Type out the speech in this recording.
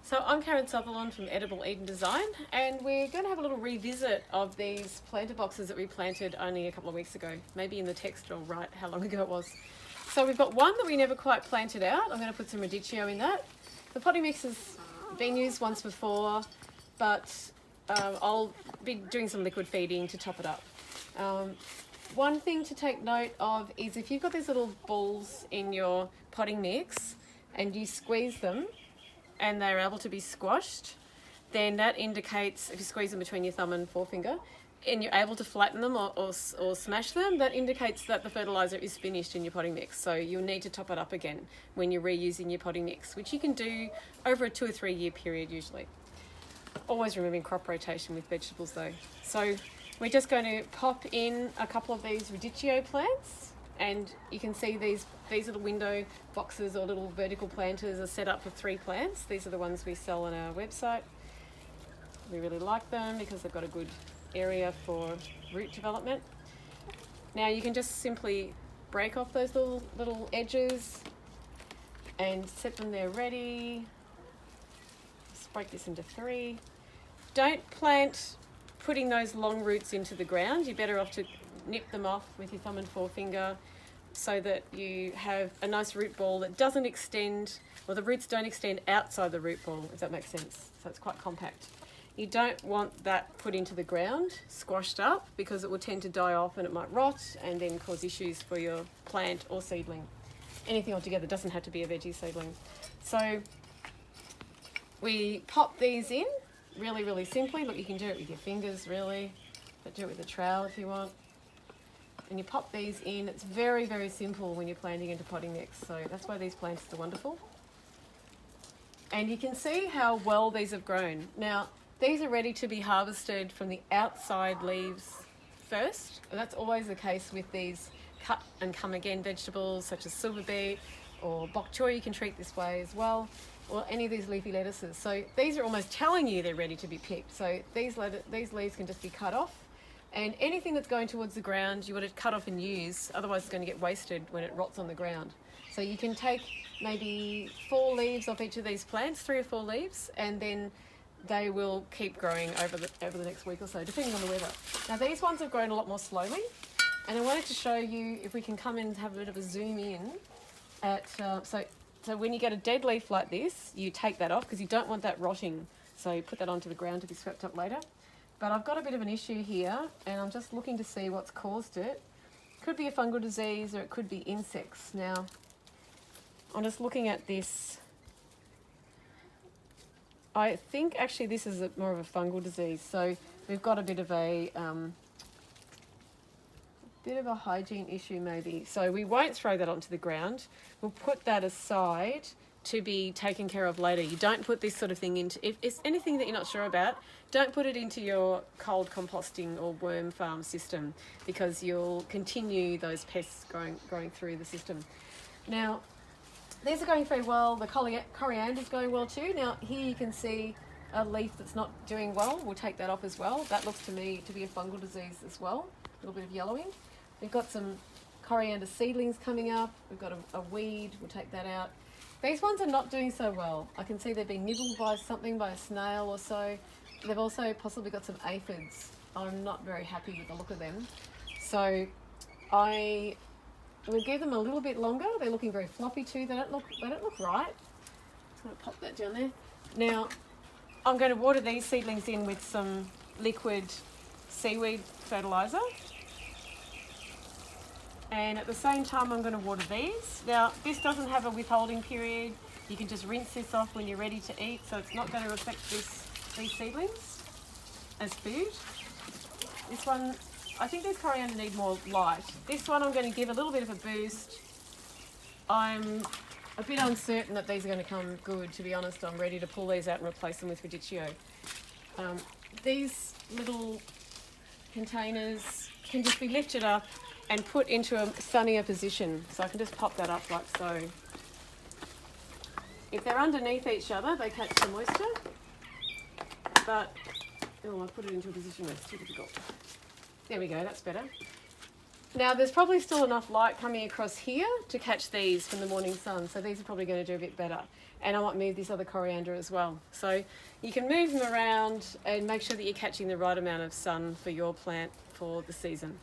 So I'm Karen Sutherland from Edible Eden Design, and we're going to have a little revisit of these planter boxes that we planted only a couple of weeks ago. Maybe in the text will write how long ago it was. So we've got one that we never quite planted out. I'm going to put some Radicchio in that. The potting mix has been used once before, but I'll be doing some liquid feeding to top it up. One thing to take note of is if you've got these little balls in your potting mix and you squeeze them, and they're able to be squashed, then that indicates, if you squeeze them between your thumb and forefinger, and you're able to flatten them or smash them, that indicates that the fertiliser is finished in your potting mix. So you'll need to top it up again when you're reusing your potting mix, which you can do over a 2 or 3 year period usually. Always removing crop rotation with vegetables though. So we're just going to pop in a couple of these Radicchio plants. And you can see these little window boxes or little vertical planters are set up for 3 plants. These are the ones we sell on our website. We really like them because they've got a good area for root development. Now you can just simply break off those little edges and set them there ready. Just break this into 3. Don't plant putting those long roots into the ground. You're better off to nip them off with your thumb and forefinger so that you have a nice root ball that doesn't extend, or the roots don't extend outside the root ball, if that makes sense. So it's quite compact. You don't want that put into the ground, squashed up, because it will tend to die off and it might rot and then cause issues for your plant or seedling. Anything altogether, doesn't have to be a veggie seedling. So we pop these in really, really simply. Look, you can do it with your fingers really, but do it with a trowel if you want. And you pop these in. It's very, very simple when you're planting into potting mix. So that's why these plants are wonderful. And you can see how well these have grown. Now, these are ready to be harvested from the outside leaves first. And that's always the case with these cut and come again vegetables such as silver beet or bok choy. You can treat this way as well, or any of these leafy lettuces. So these are almost telling you they're ready to be picked. So these leaves can just be cut off. And anything that's going towards the ground, you want to cut off and use, otherwise it's going to get wasted when it rots on the ground. So you can take maybe 4 leaves off each of these plants, 3 or 4 leaves, and then they will keep growing over the next week or so, depending on the weather. Now these ones have grown a lot more slowly, and I wanted to show you, if we can come in and have a bit of a zoom in at, so when you get a dead leaf like this, you take that off because you don't want that rotting. So you put that onto the ground to be swept up later. But I've got a bit of an issue here, and I'm just looking to see what's caused it. Could be a fungal disease, or it could be insects. Now, I'm just looking at this. I think actually this is more of a fungal disease. So we've got a bit of a hygiene issue maybe. So we won't throw that onto the ground. We'll put that aside to be taken care of later. You don't put this sort of thing into, if it's anything that you're not sure about, don't put it into your cold composting or worm farm system, because you'll continue those pests growing through the system. Now, these are going very well. The coriander is going well too. Now here you can see a leaf that's not doing well. We'll take that off as well. That looks to me to be a fungal disease as well. A little bit of yellowing. We've got some coriander seedlings coming up. We've got a weed. We'll take that out. These ones are not doing so well. I can see they've been nibbled by something, by a snail or so. They've also possibly got some aphids. I'm not very happy with the look of them. So I will give them a little bit longer. They're looking very floppy too. They don't look right. Just going to pop that down there. Now, I'm going to water these seedlings in with some liquid seaweed fertiliser. And at the same time, I'm going to water these. Now, this doesn't have a withholding period. You can just rinse this off when you're ready to eat, so it's not going to affect these seedlings as food. This one, I think these coriander need more light. This one I'm going to give a little bit of a boost. I'm a bit uncertain that these are going to come good, to be honest. I'm ready to pull these out and replace them with Radicchio. These little containers can just be lifted up and put into a sunnier position. So I can just pop that up like so. If they're underneath each other, they catch the moisture. But, oh, I put it into a position where it's too difficult. There we go, that's better. Now there's probably still enough light coming across here to catch these from the morning sun, so these are probably going to do a bit better. And I might move this other coriander as well. So you can move them around and make sure that you're catching the right amount of sun for your plant for the season.